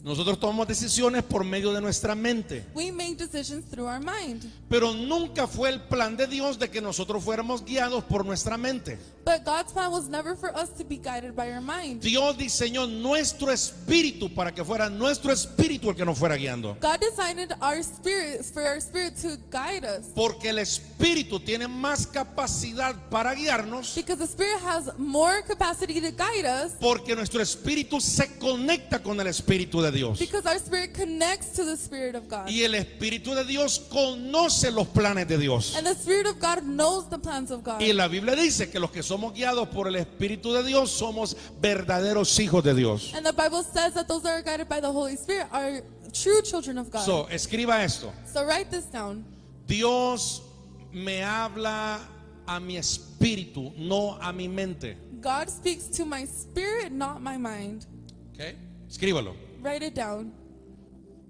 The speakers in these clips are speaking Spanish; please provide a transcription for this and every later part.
Nosotros tomamos decisiones por medio de nuestra mente. We make decisions through our mind. Pero nunca fue el plan de Dios de que nosotros fuéramos guiados por nuestra mente. But God's plan was never for us to be guided by our mind. Dios diseñó nuestro espíritu para que fuera nuestro espíritu el que nos fuera guiando. God designed our spirit for our spirit to guide us. Porque el espíritu tiene más capacidad para guiarnos. Because the spirit has more capacity to guide us. Porque nuestro espíritu se conecta con el espíritu de Dios. Because our spirit connects to the Spirit of God. Y el espíritu de Dios conoce los planes de Dios. And the Spirit of God knows the plans of God. Y la Biblia dice que los que somos guiados por el espíritu de Dios somos verdaderos hijos de Dios. And the Bible says that those that are guided by the Holy Spirit are true children of God. So, escriba esto. So write this down. Dios me habla a mi espíritu, no a mi mente. God speaks to my spirit, not my mind. ¿Okay? Escríbalo. Write it down.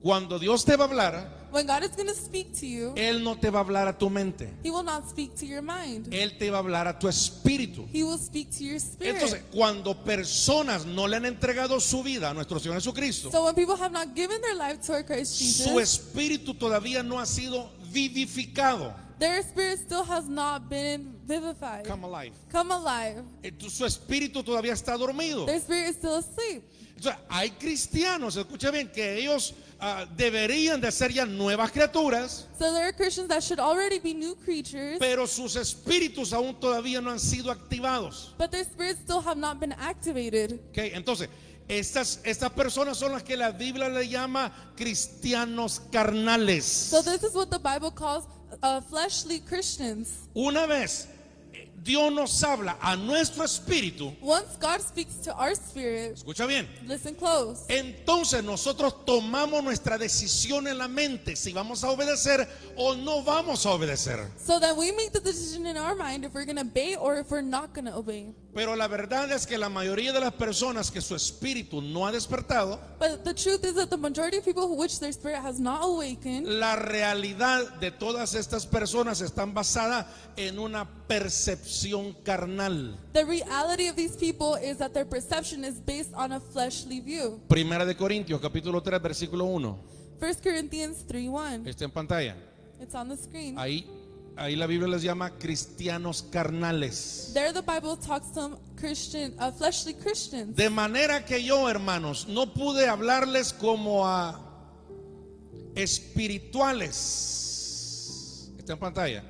Cuando Dios te va a hablar, When God is going to speak to you, Él no te va a hablar a tu mente. He will not speak to your mind. Él te va a hablar a tu espíritu. He will speak to your spirit. Entonces, cuando personas no le han entregado su vida a nuestro Señor Jesucristo, So when people have not given their life to our Christ su Jesus, espíritu todavía no ha sido vivificado. their spirit still has not been vivified. Come alive. Come alive. Su espíritu todavía está dormido. Their spirit is still asleep. Entonces, hay cristianos, escucha bien, que ellos deberían de ser ya nuevas criaturas, So there are Christians that should already be new creatures, pero sus espíritus aún todavía no han sido activados. but their spirits still have not been activated. Okay, entonces, estas personas son las que la Biblia le llama cristianos carnales. So this is what the Bible calls fleshly Christians. Una vez Dios nos habla a nuestro espíritu, Once God speaks to our spirit, escucha bien, listen close. entonces nosotros tomamos nuestra decisión en la mente si vamos a obedecer o no vamos a obedecer. So that we make the decision in our mind if we're going to obey or if we're not going to obey. Pero la verdad es que la mayoría de las personas que su espíritu no ha despertado, But the truth is that the majority of people who which their spirit has not awakened, la realidad de todas estas personas están basada en una percepción carnal. the reality of these people is that their perception is based on a fleshly view. Primera de Corintios capítulo 3 versículo 1. 1 Corinthians 3:1. Está en pantalla. It's on the screen. Ahí la Biblia les llama cristianos carnales. There the Bible talks to fleshly Christians. De manera que yo, hermanos, no pude hablarles como a espirituales. Está en pantalla.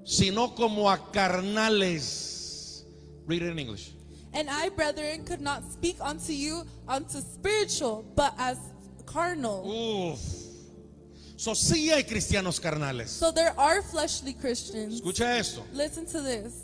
Sino como a carnales. Read it in English. And I, brethren, could not speak unto you unto spiritual, but as carnal. Uf. So sí hay cristianos carnales. So there are fleshly Christians. Escucha esto. Listen to this.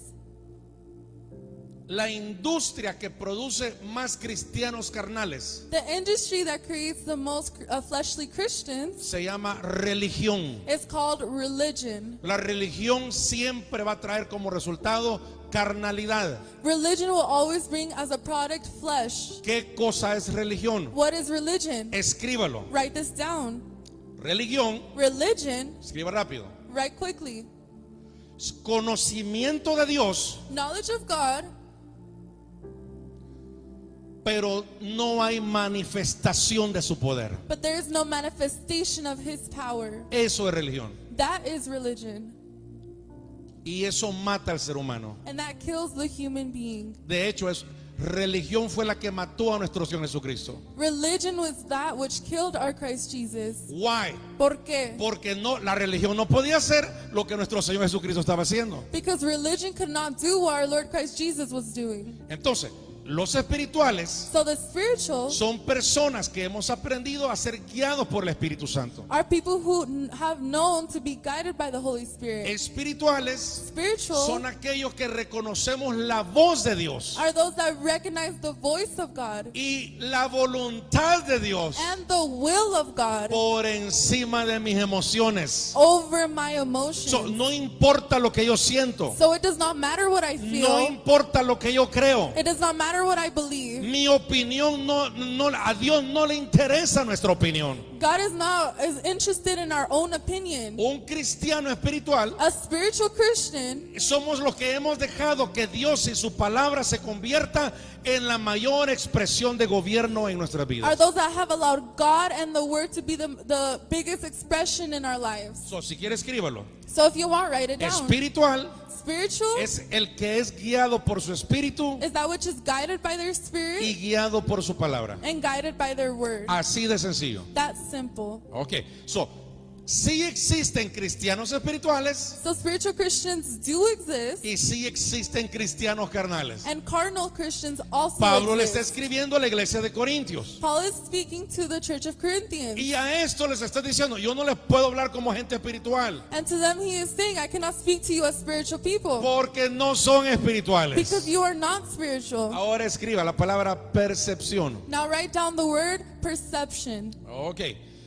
La industria que produce más cristianos carnales The industry that creates the most fleshly Christians se llama religión. is called religion. La religión siempre va a traer como resultado carnalidad. Religion will always bring as a product flesh. ¿Qué cosa es religión? What is religion? Escríbalo. Write this down. Religión, Religion, escriba rápido. write quickly. Es conocimiento de Dios, Knowledge of God, pero no hay manifestación de su poder. but there is no manifestation of His power. Eso es religión. That is religion. Y eso mata al ser humano. And that kills the human being. De hecho, religión fue la que mató a nuestro Señor Jesucristo. Religion was that which killed our Christ Jesus. Why? ¿Por qué? Porque la religión no podía hacer lo que nuestro Señor Jesucristo estaba haciendo. Because religion could not do what our Lord Christ Jesus was doing. Entonces, los espirituales So the spiritual son personas que hemos aprendido a ser guiados por el Espíritu Santo. are people who have known to be guided by the Holy Spirit. Espirituales Spiritual son aquellos que reconocemos la voz de Dios are those that recognize the voice of God y la voluntad de Dios and the will of God por encima de mis emociones. over my emotions. So, no importa lo que yo siento, So it does not matter what I no feel. importa lo que yo creo, It does not matter what I believe. Mi opinión a Dios no le interesa nuestra opinión. God is not as interested in our own opinion. Un cristiano espiritual A spiritual Christian somos los que hemos dejado que Dios y su palabra se convierta en la mayor expresión de gobierno en nuestras are vidas. those that have allowed God and the Word to be the biggest expression in our lives. So, si quiere escríbalo. So if you want, write it down. Espiritual Spiritual es el que es guiado por su espíritu is that which is guided by their y spirit guiado por su palabra. and guided by their word. Así de sencillo. That's simple. Ok, so, sí existen cristianos espirituales So spiritual Christians do exist, y sí existen cristianos carnales. and carnal Christians also Pablo le está exist. escribiendo a la iglesia de Corintios. Paul is speaking to the church of Corinthians. Y a esto les está diciendo, yo no les puedo hablar como gente espiritual And to them he is saying, I cannot speak to you as spiritual people porque no son espirituales. because you are not spiritual. Ahora escriba la palabra percepción. Now write down the word perception. Ok,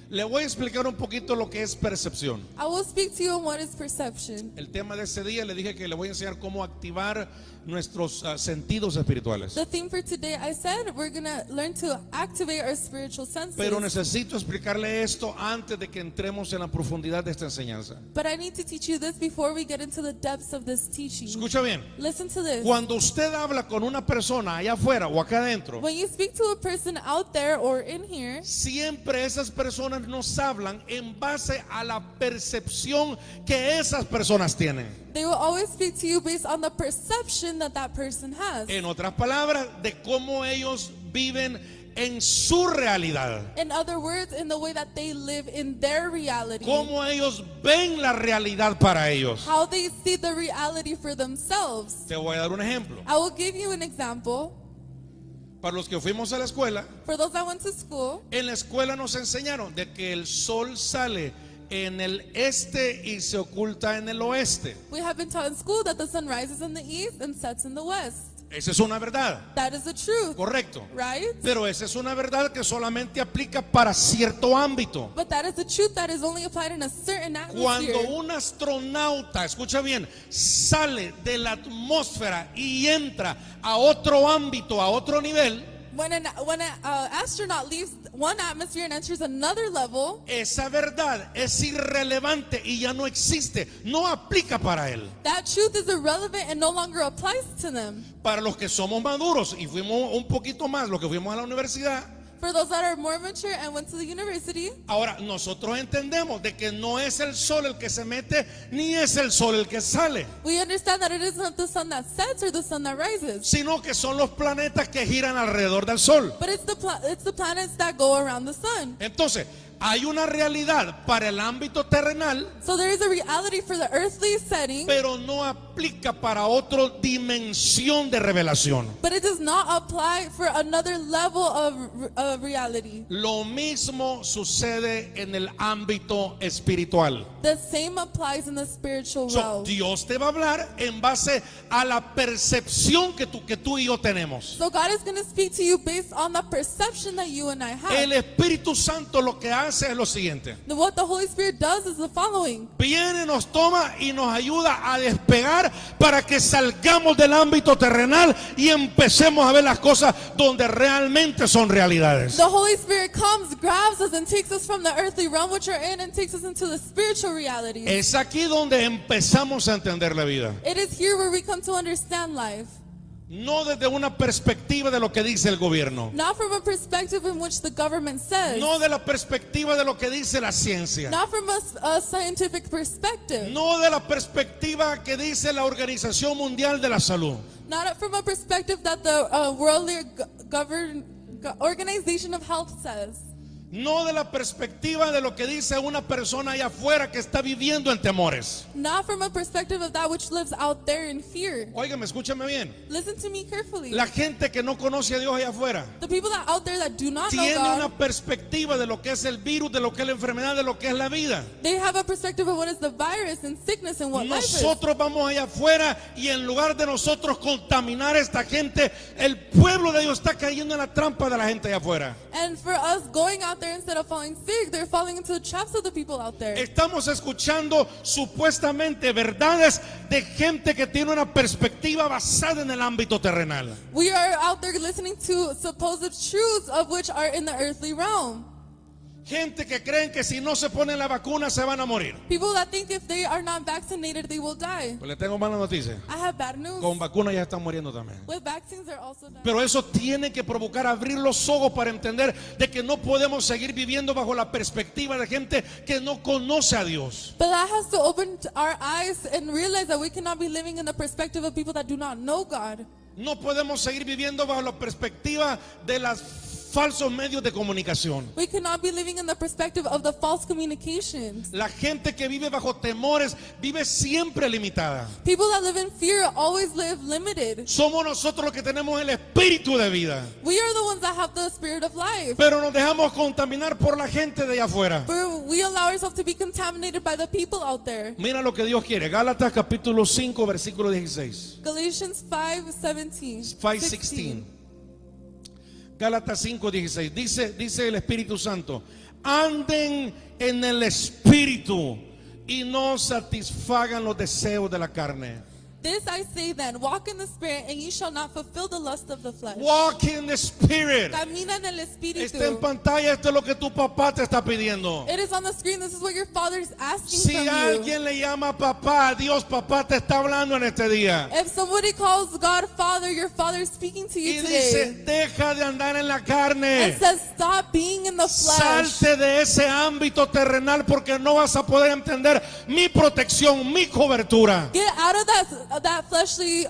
le voy a explicar un poquito lo que es percepción. I will speak to you on what is perception. El tema de ese día le dije que le voy a enseñar cómo activar nuestros sentidos espirituales. The theme for today, I said we're going to learn to activate our spiritual senses. Pero necesito explicarle esto antes de que entremos en la profundidad de esta enseñanza. But I need to teach you this before we get into the depths of this teaching. Escucha bien. Listen to this. Cuando usted habla con una persona allá afuera o acá adentro, When you speak to a person out there or in here, siempre esas personas nos hablan en base a la percepción que esas personas tienen. they will always speak to you based on the perception that that person has. En otras palabras, de cómo ellos viven en su realidad. In other words, in the way that they live in their reality. Cómo ellos ven la realidad para ellos. How they see the reality for themselves. Te voy a dar un ejemplo. I will give you an example. Para los que fuimos a la escuela, For those that went to school, en la escuela nos enseñaron de que el sol sale en el este y se oculta en el oeste. we have been taught in school that the sun rises in the east and sets in the west. Esa es una verdad, That is the truth, correcto. right? Pero esa es una verdad que solamente aplica para cierto ámbito. But that is the truth that is only applied in a certain Cuando atmosphere. un astronauta, escucha bien, sale de la atmósfera y entra a otro ámbito, a otro nivel, When an astronaut leaves one atmosphere and enters another level, esa verdad es irrelevante y ya no existe, no aplica para él. that truth is irrelevant and no longer applies to them. Para los que somos maduros y fuimos un poquito más, los que fuimos a la universidad, For those that are more mature and went to the university, ahora nosotros entendemos de que no es el sol el que se mete, ni es el sol el que sale, we understand that it is not the sun that sets or the sun that rises, sino que son los planetas que giran alrededor del sol. but it's the planets that go around the sun. Entonces, hay una realidad para el ámbito terrenal, So there is a reality for the earthly setting, pero no aplica para otra dimensión de revelación. but it does not apply for another level of reality. Lo mismo sucede en el ámbito espiritual. The same applies in the spiritual So, realm. Dios te va a hablar en base a la percepción que tú y yo tenemos. So God is going to speak to you based on the perception that you and I have. El Espíritu Santo lo que hace es lo siguiente: What the Holy Spirit does is the following. viene, nos toma y nos ayuda a despegar para que salgamos del ámbito terrenal y empecemos a ver las cosas donde realmente son realidades. The Holy Spirit comes, grabs us, and takes us from the earthly realm which we're in and takes us into the spiritual reality. Es aquí donde empezamos a entender la vida. It is here where we come to understand life. No desde una perspectiva de lo que dice el gobierno. Not from a perspective in which the government says. No de la perspectiva de lo que dice la ciencia. Not from a scientific perspective. No de la perspectiva que dice la Organización Mundial de la Salud. Not from a perspective that the worldly organization of health says. No de la perspectiva de lo que dice una persona allá afuera que está viviendo en temores. Not from a perspective of that which lives out there in fear. Óigame, escúchame bien. Listen to me carefully. La gente que no conoce a Dios allá afuera The people that out there that do not know tiene una God, perspectiva de lo que es el virus, de lo que es la enfermedad, de lo que es la vida. they have a perspective of what is the virus and sickness and what life is. Nosotros vamos allá afuera y en lugar de nosotros contaminar a esta gente, el pueblo de Dios está cayendo en la trampa de la gente allá afuera. And for us going out there, instead of falling sick, they're falling into the traps of the people out there. Estamos escuchando supuestamente verdades de gente que tiene una perspectiva basada en el ámbito terrenal. We are out there listening to supposed truths of which are in the earthly realm. Gente que creen que si no se ponen la vacuna se van a morir. People that think if they are not vaccinated, they will die. Pues le tengo mala noticia. I have bad news. Con vacuna ya están muriendo también. With vaccines, they're also dying. Pero eso tiene que provocar abrir los ojos para entender de que no podemos seguir viviendo bajo la perspectiva de gente que no conoce a Dios. But that has to open our eyes and realize that we cannot be living in the perspective of people that do not know God. No podemos seguir viviendo bajo la perspectiva de los falsos medios de comunicación. We cannot be living in the perspective of the false communications. La gente que vive bajo temores vive siempre limitada. People that live in fear always live limited. Somos nosotros los que tenemos el espíritu de vida, We are the ones that have the spirit of life. pero nos dejamos contaminar por la gente de allá afuera. But we allow ourselves to be contaminated by the people out there. Mira lo que Dios quiere. Gálatas capítulo 5 versículo 16. Galatians 5:17. 5:16. Gálatas 5:16. Dice el Espíritu Santo: anden en el Espíritu y no satisfagan los deseos de la carne. This I say then, walk in the Spirit, and ye shall not fulfill the lust of the flesh. Walk in the Spirit. Camina en el Está en Espíritu. pantalla, esto es lo que tu papá te está pidiendo. It is on the screen. This is what your Father is asking Si from you. alguien le llama papá, Dios papá te está hablando en este día. If somebody calls God Father, your Father is speaking to Y you dice, today. deja de andar en la And carne. says, stop being in the flesh. Salte de ese ámbito terrenal porque no vas a poder entender mi protección, mi cobertura. Get out of that fleshly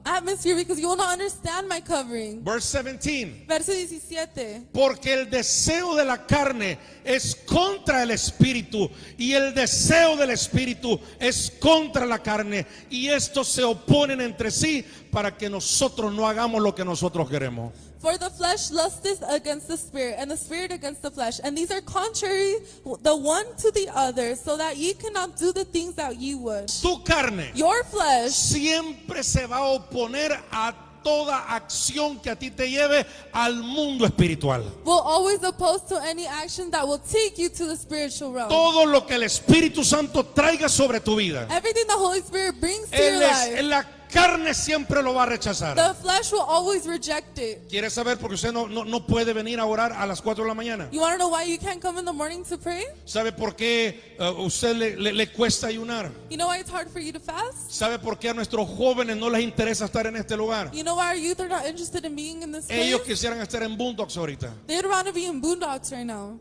atmosphere, because you will not understand my covering. Verse 17. Verso 17. Porque el deseo de la carne es contra el espíritu y el deseo del espíritu es contra la carne, y estos se oponen entre sí para que nosotros no hagamos lo que nosotros queremos. For the flesh lusteth against the spirit, and the spirit against the flesh, and these are contrary the one to the other, so that ye cannot do the things that ye would. Tu carne Your flesh siempre se va a oponer a toda acción que a ti te lleve al mundo espiritual. will always oppose to any action that will take you to the spiritual realm. Todo lo que el Espíritu Santo traiga sobre tu vida, Everything the Holy Spirit brings to your life, la carne siempre lo va a rechazar. the flesh will always reject it. ¿Quiere saber por qué usted no puede venir a orar a las 4 de la mañana? You want to know why you can't come in the morning to pray? ¿Sabe por qué usted le cuesta ayunar? You know why it's hard for you to fast? ¿Sabe por qué a nuestros jóvenes no les interesa estar en este lugar? You know why our youth are not interested in being in this place? Ellos quisieran estar en Boondocks ahorita. They'd rather be in boondocks right now.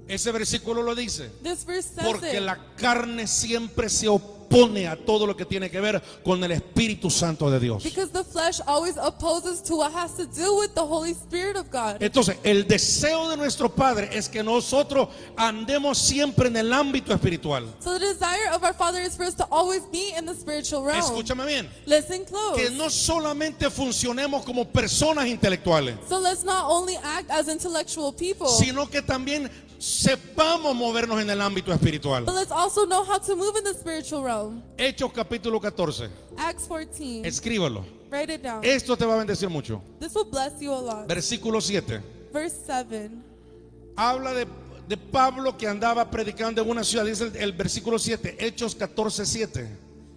Ese versículo lo dice. This verse says Porque it. la carne siempre se opone a todo lo que tiene que ver con el Espíritu Santo de Dios. Because the flesh always opposes to what has to do with the Holy Spirit of God. Entonces, el deseo de nuestro Padre es que nosotros andemos siempre en el ámbito espiritual. So the desire of our Father is for us to always be in the spiritual realm. Escúchame bien. Listen close. Que no solamente funcionemos como personas intelectuales, So let's not only act as intellectual people, sino que también sepamos movernos en el ámbito espiritual. but let's also know how to move in the spiritual realm. Hechos capítulo 14. Acts 14. Escríbalo. Write it down. Esto te va a bendecir mucho. This will bless you a lot. Versículo 7. Verse 7. Habla de Pablo que andaba predicando en una ciudad. Dice el versículo 7. Hechos 14, 7.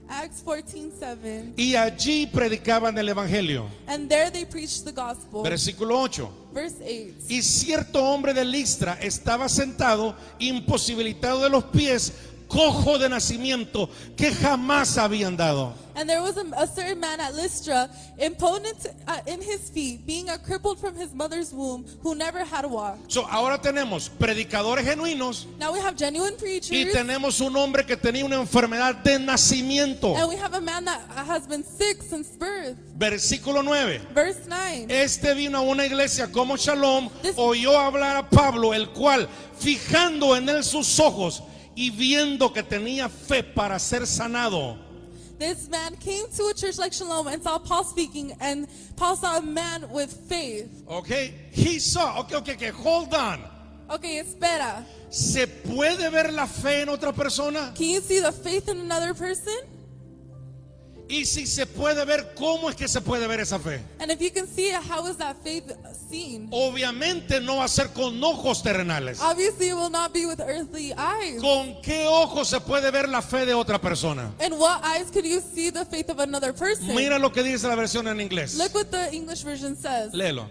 Acts 14:7. Y allí predicaban el evangelio. And there they preached the gospel. Versículo 8. Verse 8. Y cierto hombre de Listra estaba sentado, imposibilitado de los pies, cojo de nacimiento, que jamás había andado. And there was a certain man at Lystra, impotent in his feet, being a crippled from his mother's womb, who never had walked. So, ahora tenemos predicadores genuinos Now we have genuine y preachers, tenemos un hombre que tenía una enfermedad de nacimiento. and we have a man that has been sick since birth. Versículo 9. Verse 9. Este vino a una iglesia como Shalom, This- oyó hablar a Pablo, el cual, fijando en él sus ojos y viendo que tenía fe para ser sanado, This man came to a church like Shalom and saw Paul speaking, and Paul saw a man with faith. okay, he saw, okay, hold on. Okay, espera. ¿Se puede ver la fe en otra persona? Can you see the faith in another person? Y si se puede ver, ¿cómo es que se puede ver esa fe? And if you can see it, how is that faith seen? Obviamente no va a ser con ojos terrenales. Obviously, it will not be with earthly eyes. ¿Con qué ojos se puede ver la fe de otra persona? In what eyes could you see the faith of another person? Mira lo que dice la versión en inglés. Look what the English version says. Léelo.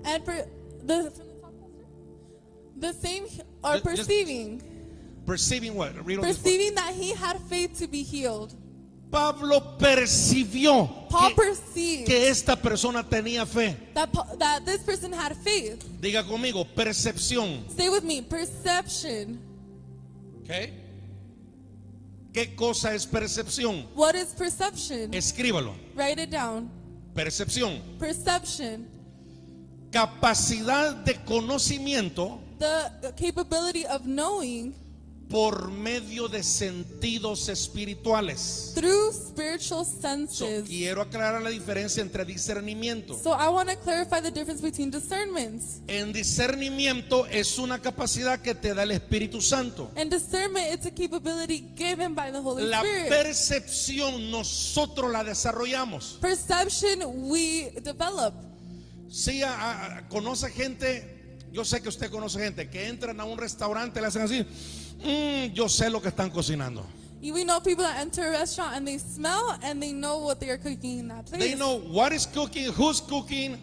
And the same are Just- perceiving. Perceiving what? Read on this part. Perceiving that he had faith to be healed. Pablo percibió Paul perceived que esta persona tenía fe. that this person had faith. Diga conmigo, percepción. Stay with me. Perception. ¿Ok? ¿Qué cosa es percepción? What is perception? Escríbalo. Write it down. Percepción. Perception. Capacidad de conocimiento The capability of knowing por medio de sentidos espirituales. through spiritual So, senses. quiero aclarar la diferencia entre discernimiento. So I want to clarify the difference between discernments. En discernimiento es una capacidad que te da el Espíritu Santo. And discernment, it's a capability given by the Holy La Spirit. percepción nosotros la desarrollamos. Perception, we develop. Sí, conoce gente, yo sé que usted conoce gente que entran a un restaurante y le hacen así, yo sé lo que están cocinando. We know people that enter a restaurant and they smell and they know what they are cooking in that place. They know what is cooking, who's cooking,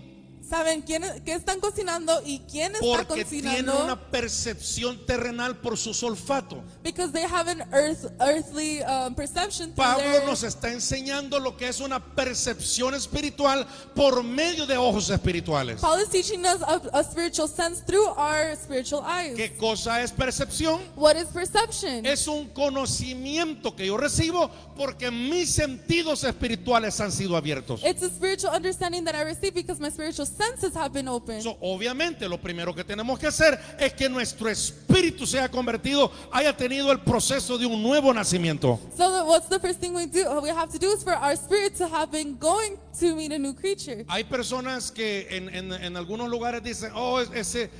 Saben qué están cocinando y quién está porque tienen cocinando. una percepción terrenal por su olfato. Because they have an earthly perception through Pablo their- nos está enseñando lo que es una percepción espiritual por medio de ojos espirituales. Paul is teaching us a spiritual sense through our spiritual eyes. ¿Qué cosa es percepción? What is perception? Es un conocimiento que yo recibo porque mis sentidos espirituales han sido abiertos. It's a spiritual understanding that I receive because my spiritual senses have been opened. So, obviamente lo primero que tenemos que hacer es que nuestro espíritu sea convertido, haya tenido el proceso de un nuevo nacimiento. What's the first thing we have to do is for our spirit to have been going to meet a new creature. Hay personas que en algunos lugares dicen, oh, ese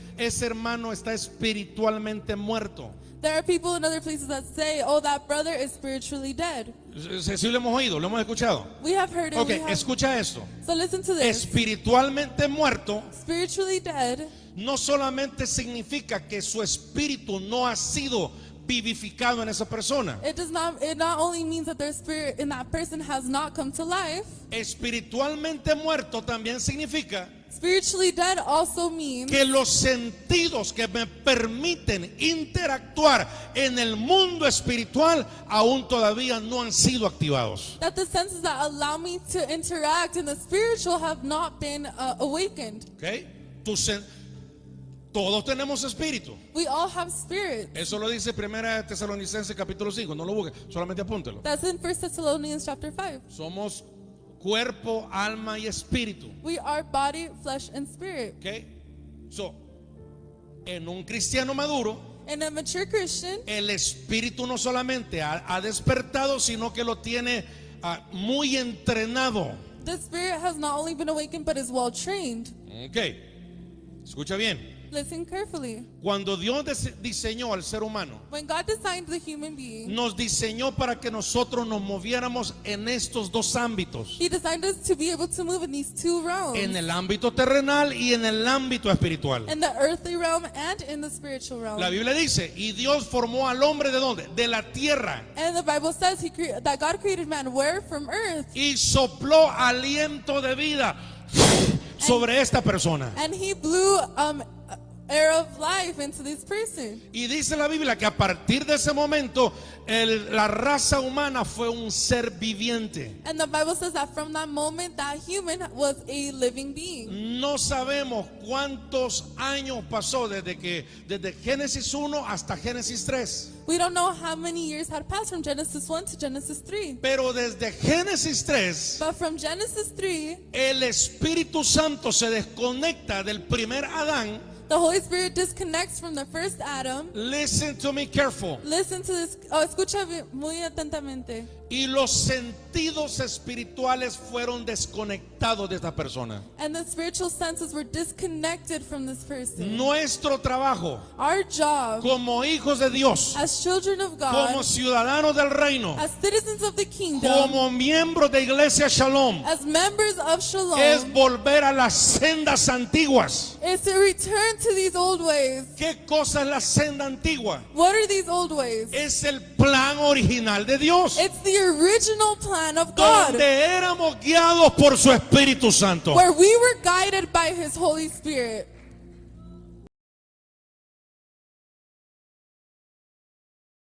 hermano está espiritualmente muerto. There are people in other places that say, oh, that brother is spiritually dead. Sí lo hemos oído, lo hemos escuchado. We have heard it. Ok, we have- escucha esto. So listen to this. Espiritualmente muerto Spiritually dead no solamente significa que su espíritu no ha sido vivificado en esa persona. it not only means that their spirit in that person has not come to life. Espiritualmente muerto también significa Spiritually dead also means que los sentidos que me permiten interactuar en el mundo espiritual aún todavía no han sido activados. that the senses that allow me to interact in the spiritual have not been awakened. ¿Ok? Todos tenemos espíritu. We all have spirit. Eso lo dice 1 Tesalonicenses capítulo 5. No lo busque, solamente apúntelo. That's in 1 Thessalonians chapter 5. Somos cuerpo, alma y espíritu. We are body, flesh, and spirit. ¿Ok? So, en un cristiano maduro, In a mature Christian, el espíritu no solamente ha despertado, sino que lo tiene muy entrenado. the spirit has not only been awakened but is well trained. Ok, escucha bien. Listen carefully. Cuando Dios diseñó al ser humano, When God designed the human being, nos diseñó para que nosotros nos moviéramos en estos dos ámbitos. He designed us to be able to move in these two realms. En el ámbito terrenal y en el ámbito espiritual. In the earthly realm and in the spiritual realm. La Biblia dice, y Dios formó al hombre ¿de dónde? De la tierra. And the Bible says that God created man where? From earth. Y sopló aliento de vida sobre esta persona. And He blew air of life into this person. Y dice la Biblia que a partir de ese momento la raza humana fue un ser viviente. And the Bible says that from that moment that human was a living being. No sabemos cuántos años pasó desde Génesis 1 hasta Génesis 3. We don't know how many years had passed from Genesis 1 to Genesis 3. Pero desde Génesis 3 But from Genesis 3, el Espíritu Santo se desconecta del primer Adán. the Holy Spirit disconnects from the first Adam. Listen to me careful. Listen to this. Oh, escucha muy atentamente. y los sentidos espirituales fueron desconectados de esta persona. And the spiritual senses were disconnected from this person. Nuestro trabajo Our job como hijos de Dios, as children of como God, ciudadanos del reino, as citizens of the kingdom, como miembros de Iglesia Shalom, as members of Shalom, es volver a las sendas antiguas. is to return to these old ways. ¿Qué cosa es la senda antigua? What are these old ways? Es el plan original de Dios, It's the original plan of God, donde éramos guiados por su Espíritu Santo. where we were guided by His Holy Spirit.